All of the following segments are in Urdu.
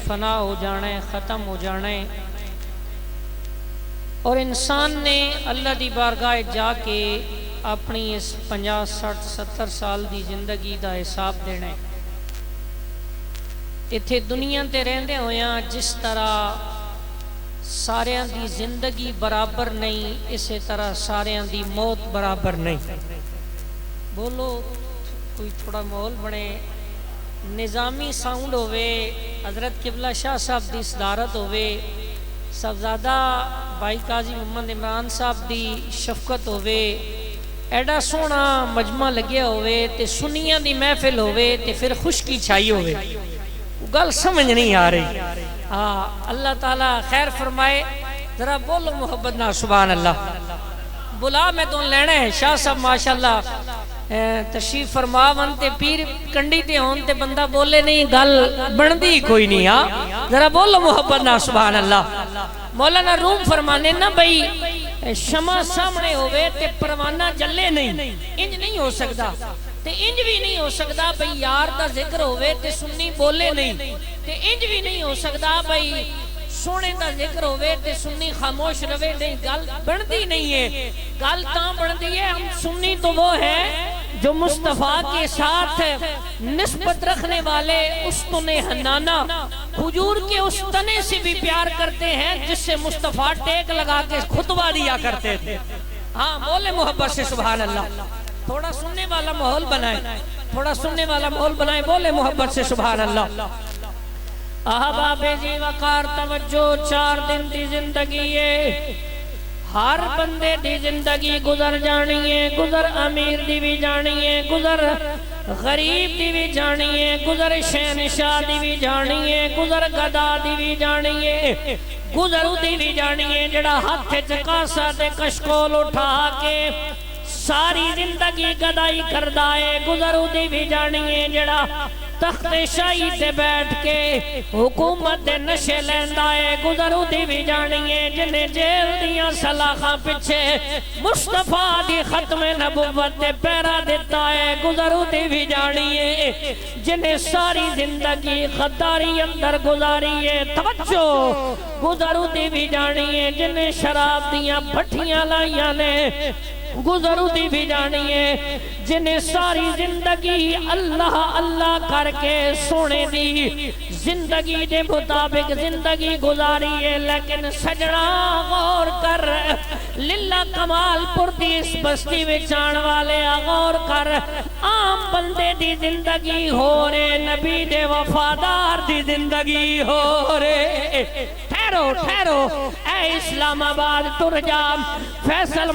فنا ہو جانا ہے، ختم ہو جانا ہے، اور انسان نے اللہ دی بارگاہ جا کے اپنی اس 50 60 70 سال دی زندگی دا حساب دینا ہے۔ اتھے دنیا تے رہندے ہویاں جس طرح ساریاں دی زندگی برابر نہیں، اسی طرح ساریاں دی موت برابر نہیں۔ بولو کوئی تھوڑا ماحول بنے، نظامی ساؤنڈ ہوئے، حضرت قبلہ شاہ صاحب دی صدارت ہوئے، صاحبزادہ بھائی قاضی محمد عمران صاحب دی شفقت ہوئے، ایڈا سونا مجمع لگیا ہوئے تے سنیاں دی محفل ہوئے تے پھر خشکی چھائی ہوئے، گل سمجھ نہیں آ رہی۔ اللہ تعالیٰ خیر فرمائے، ذرا بولو محبت نہ سبحان اللہ۔ بلا میں تو لینا ہے شاہ صاحب ماشاءاللہ تشریف فرما ون تے پیر کنڈی تے ہون تے بندہ بولے نہیں گل بندی کوئی نہیں۔ ذرا بولو محبت نہ سبحان اللہ۔ مولانا روم فرمانے نا بھئی شمع سامنے ہوئے تے پروانہ جلے نہیں، انج نہیں ہو سکتا، تے انج بھی نہیں ہو سکتا بھئی یار دا ذکر ہوئے تے سنی بولے نہیں، تے انج بھی نہیں ہو سکتا بھئی سونے دا ذکر ہوئے تے سنی خاموش روے نہیں، گل بندی نہیں ہے۔ گل تاں بندی ہے، ہم سنی تو وہ ہے جو مصطفیٰ کے ساتھ نسبت رکھنے والے استن حنانہ کھجور کے اس تنے سے بھی پیار کرتے ہیں جس سے مصطفیٰ ٹیک لگا کے خطبہ دیا کرتے تھے۔ ہاں بولے محبت سے سبحان اللہ۔ تھوڑا سننے والا ماحول بنائے، تھوڑا سننے والا ماحول بنائے، بولے محبت سے سبحان اللہ۔ احباب جی وقار توجہ، 4 دن دی زندگی ہے، ہر بندے دی زندگی گزر جانی ہے، گزر امیر دی بھی جانی ہے، گزر غریب دی بھی جانی ہے، گزر شہنشاہ دی بھی جانی ہے، گزر گدا دی بھی جانی ہے، گزر دی بھی جانی ہے جڑا ہاتھ چکاسا تے کشکول اٹھا کے ساری زندگی گدائی کردہ ہے، گزر دی بھی جانی ہے جڑا تخت شاہی تے بیٹھ کے حکومت دے نشے لیندہ ہے، گزر دی بھی جانی ہے جنہیں جیل دیاں سلاخاں پچھے مصطفیٰ دی ختم نبوت دے پیرا دیتا ہے، گزر دی بھی جانی ہے جنہیں ساری زندگی غداری اندر گزاری ہے، توجہ، گزر دی بھی جانی ہے جنہیں شراب دیاں بھٹیاں لائیاں نے، گزر دی بھی جانی ہے جنہیں ساری زندگی اللہ اللہ کر کے سونے دی زندگی دے مطابق زندگی گزاری ہے، لیکن سجنا غور کر للہ کمال پور دی اس بستی وچان والے غور کر، عام بندے دی زندگی ہو رہے، نبی دے وفادار دی زندگی ہو رہے۔ ٹھہرو ٹھہرو اے اسلام آباد ٹر جا، فیصل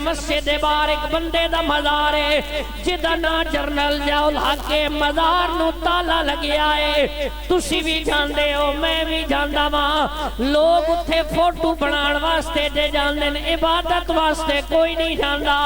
مسجد باہر ایک بندے دا مزار ہے جدا نا جرنل ضیاء الحق کے مزار نو تالا لگیا ہے، تسی بھی جاندے ہو میں بھی جاندا ماں، لوگ اتھے فوٹو بنان واسطے دے جاندے، عبادت واسطے کوئی نہیں جاندا۔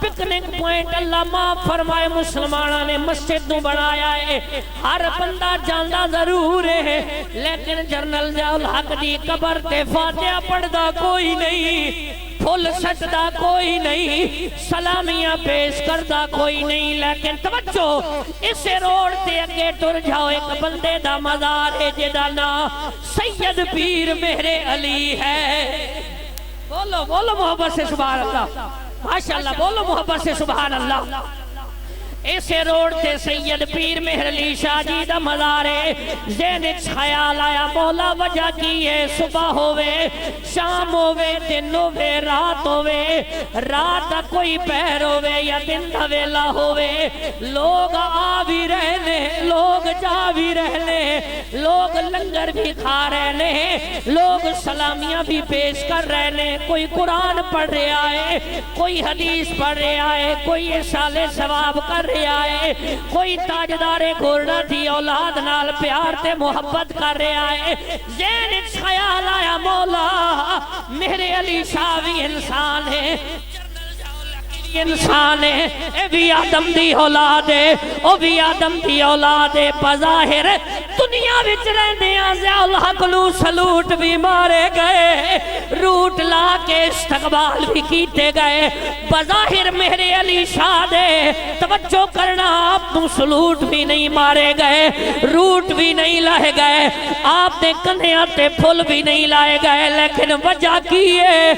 پکنک پوائنٹ اللہ معاف فرمائے مسلمانہ نے مسجد نو بنایا ہے، ہر بندہ جاندہ ضرور ہے، لیکن جرنل ضیاء الحق دی قبر تے فاتحہ پڑھدا کوئی نہیں، پھول سٹدا کوئی نہیں، سلامیاں پیش کردہ کوئی نہیں، لیکن توجہ اسے روڈ تے اگے ٹر جاؤ ایک بندے دا مزار ہے جدا نا سید پیر مہر علی ہے۔ بولو بولو محبت سے سبحان اللہ، ماشاءاللہ بولو محبت سے سبحان اللہ۔ اسے روڈ تے سید پیر مہر علی شاہ جی دا مزار ہے، ذہن اچ خیال آیا مولا وجہ کی ہے، صبح ہوئے شام ہوئے دن ہوئے رات ہوئے، رات کوئی پہر ہوئے یا دن دا ویلا ہوئے، لوگ آ بھی رہنے لوگ جا بھی رہنے، لوگ لنگر بھی کھا رہنے، لوگ سلامیاں بھی پیش کر رہنے، کوئی قرآن پڑھ رہا ہے، کوئی حدیث پڑھ رہا ہے، کوئی ارسال ثواب کر رہا ہے، کوئی تاجدار گھوڑا تھی اولاد نال پیار تے محبت کر رہا ہے۔ ذہن اچ خیال آیا مولا میرے علی شاہ بھی انسان ہے، انسان ہے، اے بھی آدم دی اولاد ہے، او بھی آدم دی اولاد ہے۔ بظاہر دنیا وچ رہندیاں ضیاء الحق نو سلوٹ بھی مارے گئے، روٹ لا کے استقبال بھی کیتے گئے۔ بظاہر میرے علی شاہ دے توجہ کرنا، آپ تو سلوٹ بھی نہیں مارے گئے، روٹ بھی نہیں لائے گئے، آپ نے کندھیاں تے پھول بھی نہیں لائے گئے، لیکن وجہ کی ہے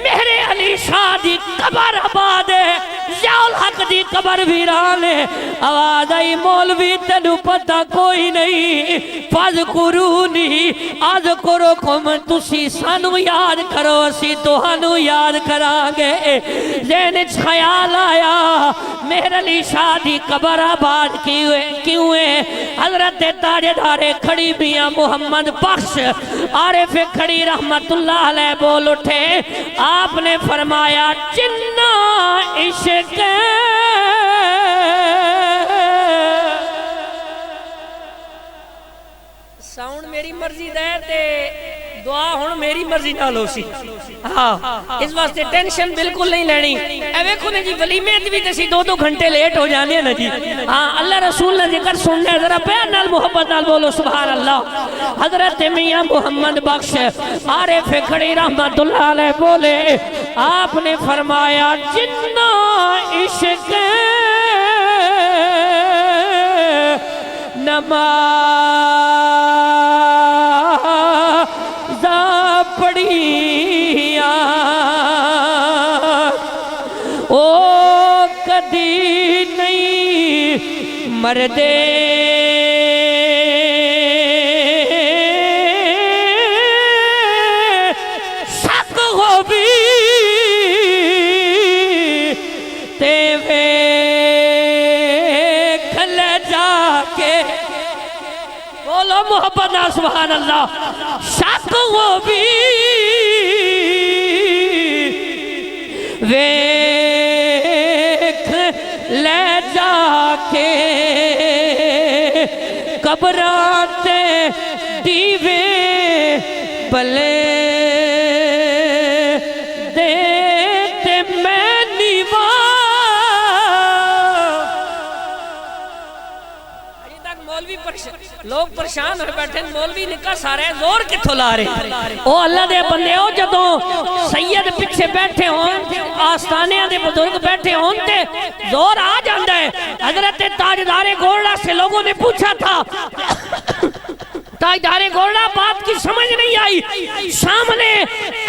میرے علی شاہ دی قبر آباد ہے، ضیاء الحق دی قبر ویران ہے۔ آواز آئی مولوی تینو پتہ کوئی نہیں، فاذکرونی اذکرکم، تسی سانو یاد کرو اسی تہانو یاد کرانگے۔ ذہن وچ خیال آیا میرے علی شاہ دی قبر آباد کیوں ہے؟ حضرت تاجدار کھڑی میاں محمد بخش عارف کھڑی رحمت اللہ علیہ بول اٹھے، آپ نے فرمایا جنہ عشق ساؤنڈ میری مرضی دے تے دعا ہون میری مرضی نہ لو سی۔ ہاں اس واسطے ٹینشن بالکل نہیں لینی۔ اے ویکھو نے جی ولیمے بھی تسی 2 گھنٹے لیٹ ہو جانے نا جی۔ ہاں اللہ رسول نے ذکر سننے ذرا پیار نال محبت نال بولو سبحان اللہ۔ حضرت میاں محمد بخش عارف کھڑی رحمت اللہ علیہ بولے، آپ نے فرمایا جنہ عشق پڑیاں او کدی نہیں مردے، شک ہو بھی تے ویکھ لے جا کے، بولو محبت نہ سبحان اللہ، شک ہو بھی ویکھ لے جا کے، قبران تے دیوے بلے دیتے میں نیوا۔ لوگ پریشان ہوئے بیٹھے، مولوی نکاح سارے زور کتھوں لا رہے؟ او اللہ دے بندے ہو، جدوں سید پیچھے بیٹھے ہون، آستانیاں دے بزرگ بیٹھے ہون تے زور آ جاندہ ہے۔ حضرت تاجدار گولڑا سے لوگوں نے پوچھا تھا، تاجدار گولڑا بات کی سمجھ نہیں آئی، سامنے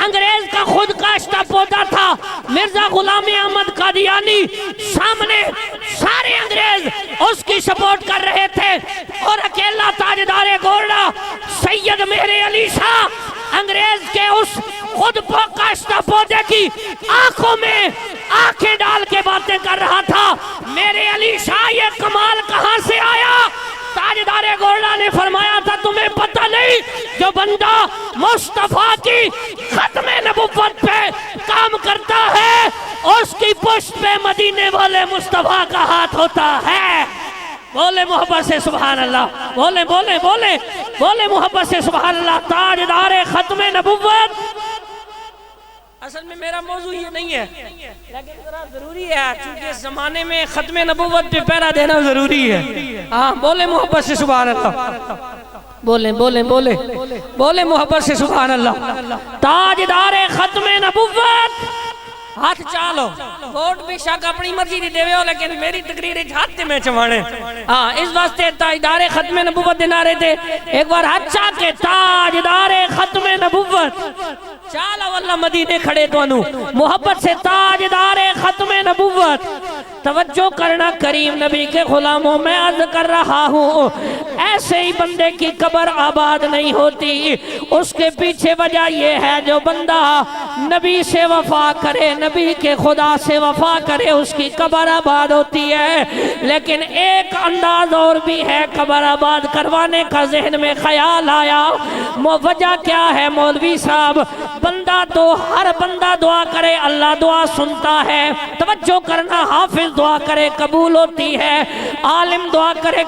انگریز کا خود کاشتہ پودا تھا مرزا غلام احمد قادیانی، سامنے سارے انگریز اس کی سپورٹ کر رہے تھے، اور اکیلا تاجدار گولڑا سید میرے علی شاہ انگریز کے اس خود کاشتہ پودے کی آنکھوں میں آنکھیں ڈال کے باتیں کر رہا تھا۔ میرے علی شاہ یہ کمال کہاں سے آیا؟ تاجدار گولڑا نے فرمایا تھا تمہیں پتہ نہیں، جو بندہ مصطفیٰ کی ختم نبوت پہ کام کرتا ہے اس کی پشت پہ مدینے والے مصطفیٰ کا ہاتھ ہوتا ہے۔ بولے محبت سے سبحان اللہ، بولے بولے بولے بولے محبت سے سبحان اللہ۔ تاجدار ختم نبوت، اصل میں میرا موضوع یہ نہیں ہے لیکن ذرا ضروری ہے، چونکہ اس زمانے میں ختم نبوت پہ پہرا دینا ضروری ہے۔ ہاں بولے محبت سے سبحان اللہ، بولے بولے بولے بولے محبت سے سبحان اللہ۔ تاجدار ختم نبوت، ہاتھ چالو، ووٹ بھی شک اپنی مرضی دی دیوے ہو لیکن میری تقریر ہاتھ میں چوانے۔ ہاں اس واسطے تاجدار ختم نبوت دینا رہے تھے، ایک بار ہاتھ چاہ کے تاجدار ختم نبوت چالا واللہ مدینے کھڑے تو انو محبت سے تاجدار ختم نبوت۔ توجہ کرنا کریم نبی کے غلاموں، میں عرض کر رہا ہوں ایسے ہی بندے کی قبر آباد نہیں ہوتی، اس کے پیچھے وجہ یہ ہے جو بندہ نبی سے وفا کرے، نبی کے خدا سے وفا کرے، اس کی قبر آباد ہوتی ہے۔ لیکن ایک انداز اور بھی ہے قبر آباد کروانے کا، ذہن میں خیال آیا، وجہ کیا ہے مولوی صاحب؟ بندہ تو ہر بندہ دعا کرے اللہ دعا سنتا ہے، توجہ کرنا، حافظ دعا کرے قبول ہوتی ہے، عالم دعا کرے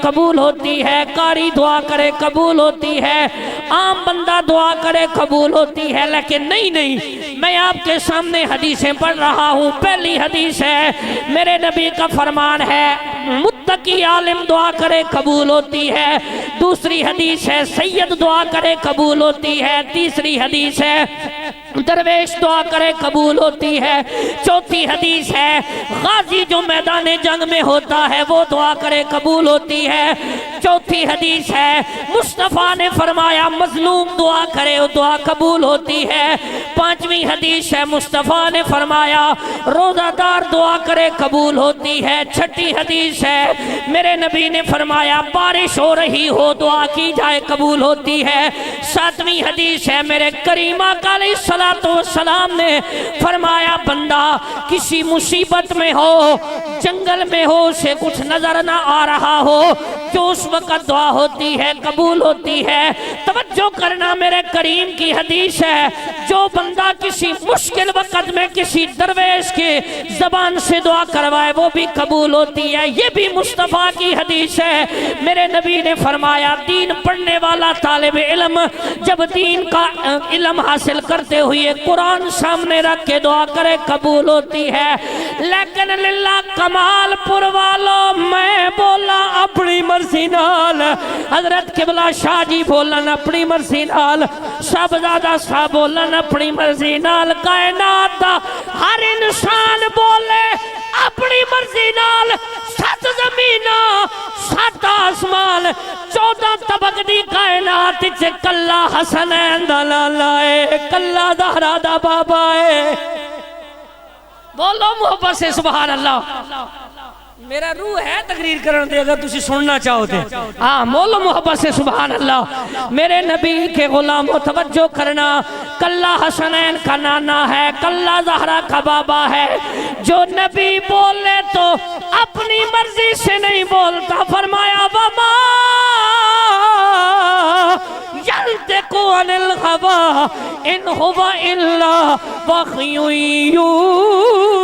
قبول ہوتی ہے، قاری دعا کرے قبول ہوتی ہے، عام بندہ دعا کرے قبول ہوتی ہے۔ لیکن نہیں میں آپ کے سامنے حدیثیں پڑھ رہا ہوں۔ پہلی حدیث ہے، میرے نبی کا فرمان ہے متقی عالم دعا کرے قبول ہوتی ہے۔ دوسری حدیث ہے سید دعا کرے قبول ہوتی ہے۔ تیسری حدیث ہے درویش دعا کرے قبول ہوتی ہے۔ چوتھی حدیث ہے غازی جو میدان جنگ میں ہوتا ہے وہ دعا کرے قبول ہوتی ہے۔ چوتھی حدیث ہے مصطفیٰ نے فرمایا مظلوم دعا کرے وہ دعا قبول ہوتی ہے۔ پانچویں حدیث ہے مصطفیٰ نے فرمایا روزہ دار دعا کرے قبول ہوتی ہے۔ چھٹی حدیث ہے میرے نبی نے فرمایا بارش ہو رہی ہو دعا کی جائے قبول ہوتی ہے۔ ساتویں حدیث ہے میرے کریم آقا علیہ السلام نے فرمایا بندہ کسی مصیبت میں ہو، جنگل میں ہو، اسے کچھ نظر نہ آ رہا ہو، جو اس وقت دعا ہوتی ہے قبول ہوتی ہے۔ توجہ کرنا میرے کریم کی حدیث ہے، جو بندہ کسی مشکل وقت میں کسی درویش کی زبان سے دعا کروائے وہ بھی قبول ہوتی ہے۔ یہ بھی مصطفیٰ کی حدیث ہے۔ میرے نبی نے فرمایا دین پڑھنے والا طالب علم جب دین کا علم حاصل کرتے ہوئے قرآن سامنے رکھ کے دعا کرے قبول ہوتی ہے۔ لیکن للہ کمال پور والو میں بولا اپنی مرضی نال، حضرت قبلہ شاہ جی بولن اپنی مرضی نال، شہزادہ صاحب بولن اپنی مرضی نال، کائنات دا ہر انسان بولے اپنی مرضی نال، 7 زمینہ 7 آسمان 14 طبق دی کائنات چ کلا حسنین دا لالا ہے، کلا زہرا دا بابا ہے۔ بولو محبت سے سبحان اللہ۔ میرا روح ہے تقریر کرن دے اگر تسی سننا چاہو تے ہاں بولو محبت سے سبحان اللہ۔ میرے نبی کے غلام کو توجہ کرنا، کلا حسنین کا نانا ہے، کلا زہرا کا بابا ہے۔ جو نبی بولے تو اپنی مرضی سے نہیں بولتا، فرمایا وما ينطق عن الهوى ان هو الا وحی یوحی۔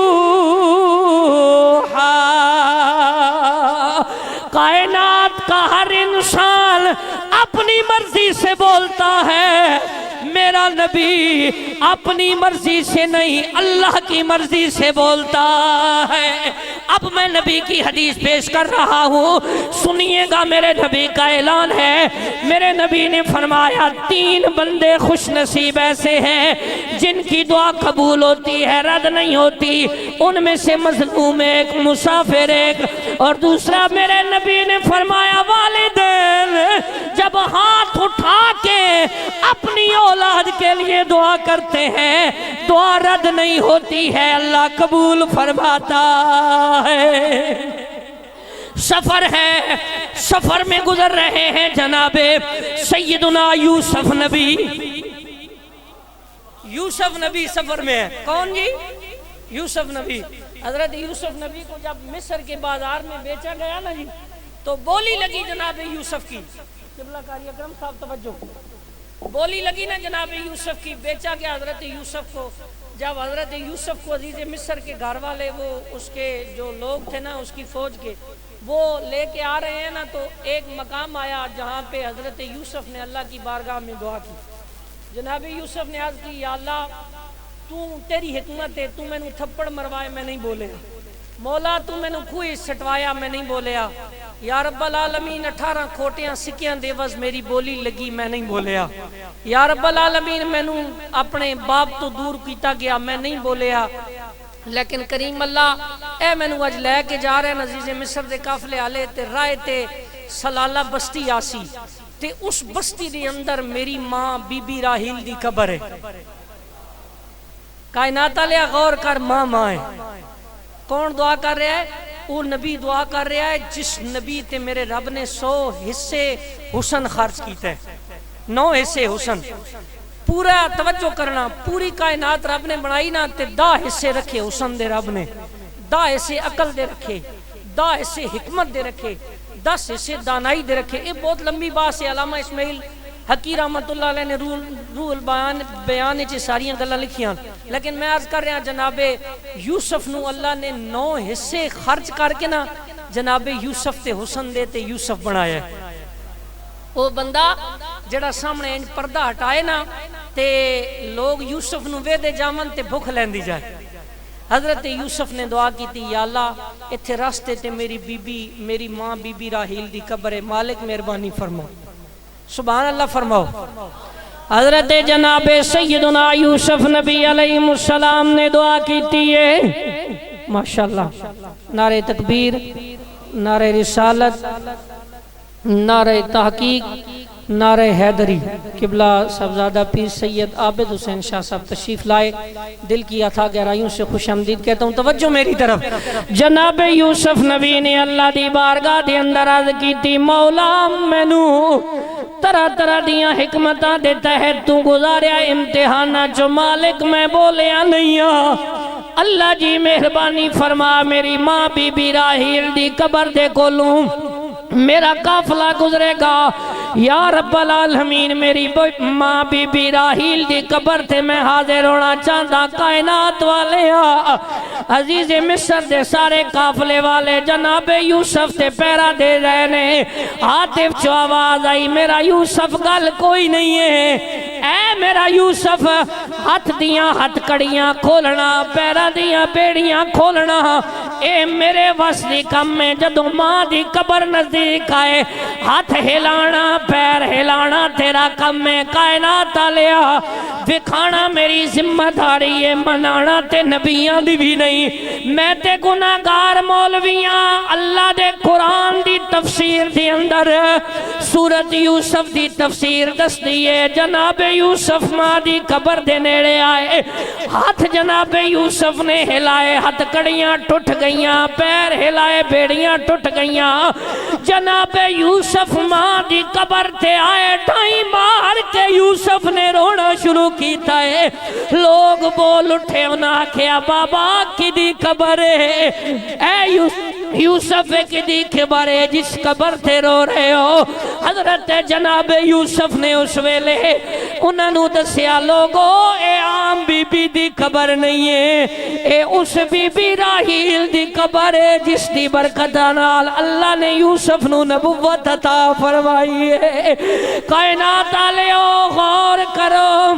کائنات کا ہر انسان اپنی مرضی سے بولتا ہے، میرا نبی اپنی مرضی سے نہیں اللہ کی مرضی سے بولتا ہے۔ اب میں نبی کی حدیث پیش کر رہا ہوں، سنیے گا میرے نبی کا اعلان ہے۔ میرے نبی نے فرمایا 3 بندے خوش نصیب ایسے ہیں جن کی دعا قبول ہوتی ہے رد نہیں ہوتی۔ ان میں سے مظلوم ایک، مسافر ایک، اور دوسرا میرے نبی نے فرمایا والدین جب ہاتھ اٹھا کے اپنی اولاد کے لیے دعا کرتے ہیں دعا رد نہیں ہوتی ہے، اللہ قبول فرماتا ہے۔ سفر ہے، سفر میں گزر رہے ہیں جناب سیدنا یوسف نبی۔ یوسف نبی سفر میں ہے، کون جی؟ یوسف نبی۔ حضرت یوسف نبی کو جب مصر کے بازار میں بیچا گیا نا جی تو بولی لگی جناب یوسف کی، قبلہ کاری اکرم صاحب توجہ، بولی لگی نا جناب یوسف کی، بیچا گیا حضرت یوسف کو۔ جب حضرت یوسف کو عزیز مصر کے گھر والے وہ اس کے جو لوگ تھے نا اس کی فوج کے وہ لے کے آ رہے ہیں نا تو ایک مقام آیا جہاں پہ حضرت یوسف نے اللہ کی بارگاہ میں دعا کی۔ جناب یوسف نے عرض کی یا اللہ تیری حکمت ہے، تو میں نے تھپڑ مروائے میں نہیں بولے، مولا تو میں نے کوئی سٹوایا میں نہیں بولیا، یا رب العالمین 18 کھوٹیاں سکیاں دیوز میری بولی لگی میں نہیں بولیا، یا رب العالمین میں نے اپنے باپ تو دور کیتا گیا میں نہیں بولیا، لیکن کریم اللہ اے میں نے اج لے کے جا رہے ہیں عزیز مصر دے قافلے آلے تے رائے تے سلالہ بستی آسی تے اس بستی دے اندر میری ماں بی بی راہیل دی قبر ہے۔ کائنات علیہ غور کر، ماں ماں ہے۔ کون دعا کر رہا ہے؟ وہ نبی دعا کر رہا ہے جس نبی تے میرے رب نے 100 حصے حسن خرچ کیتا ہے، 9 حصے حسن۔ پورا توجہ کرنا، پوری کائنات رب نے بنائی نا تے 10 حصے رکھے حسن دے رب نے، 10 حصے عقل دے رکھے، 10 حصے حکمت دے رکھے، 10 حصے دانائی دے رکھے۔ یہ بہت لمبی بات ہے، علامہ اسماعیل حقی رحمت اللہ علیہ نے روح البیان چ ساریاں گلاں لکھیاں، لیکن میں عرض کر رہا جناب یوسف نو اللہ نے 9 حصے خرچ کر کے نا جناب یوسف تے حسن دے تے یوسف بنایا ہے۔ وہ بندہ جڑا سامنے پردہ ہٹائے نا تے تے لوگ یوسف نو وے دے جامن تے بھوک لیندی جائے۔ حضرت یوسف نے دعا کی تھی، یا اللہ اتھے راستے تے میری ماں بی بی راحیل دی قبر ہے، مالک مہربانی فرماؤ، سبحان اللہ فرماؤ۔ حضرت جناب سیدنا یوسف نبی علیہ السلام نے دعا کی تھی ہے، ماشاءاللہ، نعرہ تکبیر، نعرہ رسالت، نعرہ تحقیق، نعرہ حیدری۔ قبلہ صاحبزادہ پیر سید عابد حسین شاہ صاحب تشریف لائے، دل کی اتھا گہرائیوں سے خوش آمدید کہتا ہوں، توجہ میری طرف۔ جناب یوسف نبی نے اللہ دی بارگاہ دے اندر عرض کی تھی، مولا مینو طرح طرح دیاں حکمتاں دے تحت تو گزاریا امتحانہ جو مالک میں بولیا نہیں ہاں، اللہ جی مہربانی فرما میری ماں بی بی راحیل دی قبر دے کولوں میرا قافلہ گزرے گا، یا رب العالمین میری ماں بی بی راحیل دی قبر تے میں حاضر ہونا چاہتا، کائنات والے عزیز مصر دے سارے قافلے والے جناب یوسف تے پیرا دے رہے نے، عاطف جو آواز آئی میرا یوسف گل کوئی نہیں ہے، اے میرا یوسف ہاتھ دیاں ہاتھ کڑیاں کھولنا، پیرا دیاں بیڑیاں کھولنا، اے میرے وصلی کم میں جدو ماں دی قبر نزدیک آئے، ہاتھ ہلانا پیر ہلانا تیرا کم میں، کائنات آلیا دکھانا میری ذمہ داری ہے، منانا تے نبیاں دی بھی نہیں، میں تے گناہگار مولویاں۔ اللہ دے قرآن دی تفسیر دی اندر سورت یوسف دی تفسیر دس دیئے، جناب یوسف ماں دی قبر دے نیڑے آئے، ہاتھ جناب یوسف نے ہلائے، ہاتھ کڑیاں ٹوٹ گئیاں، پیر ہلائے بیڑیاں ٹوٹ گئیاں، جناب یوسف ماں دی قبر تے آئے، ٹھائیں مار کے یوسف نے رونا شروع کیتا ہے، لوگ بول اٹھے انہاں کیا بابا کی دی قبر ہے، اے یوسف کی دی قبر ہے جس قبر تے رو رہے ہو۔ حضرت جناب یوسف نے اس ویلے انہاں نو دسیا، لوگو اے عام بی بی دی قبر نہیں ہے، اے اس بی بی راحیل دی قبر ہے جس دی برکت نال اللہ نے یوسف نو نبوت عطا فرمائی ہے۔ کائنات آلیو غور کرو،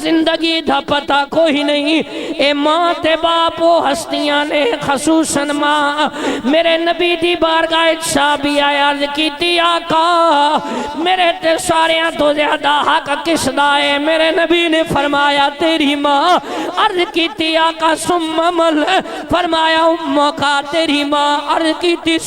زندگی دا پتہ کوئی نہیں، اے ماں تے باپ و ہستیاں نے، خصوصاً ماں میرے نبی دی بارگاہ شاہ بھی آیا عرض کیتی، آقا میرے تے ساریاں تو زیادہ حق کس دا ہے؟ میرے نبی نے فرمایا تیری ماں، عرض کیتی آقا ثم من، فرمایا امہ کا تیری ماں، عرض کیتی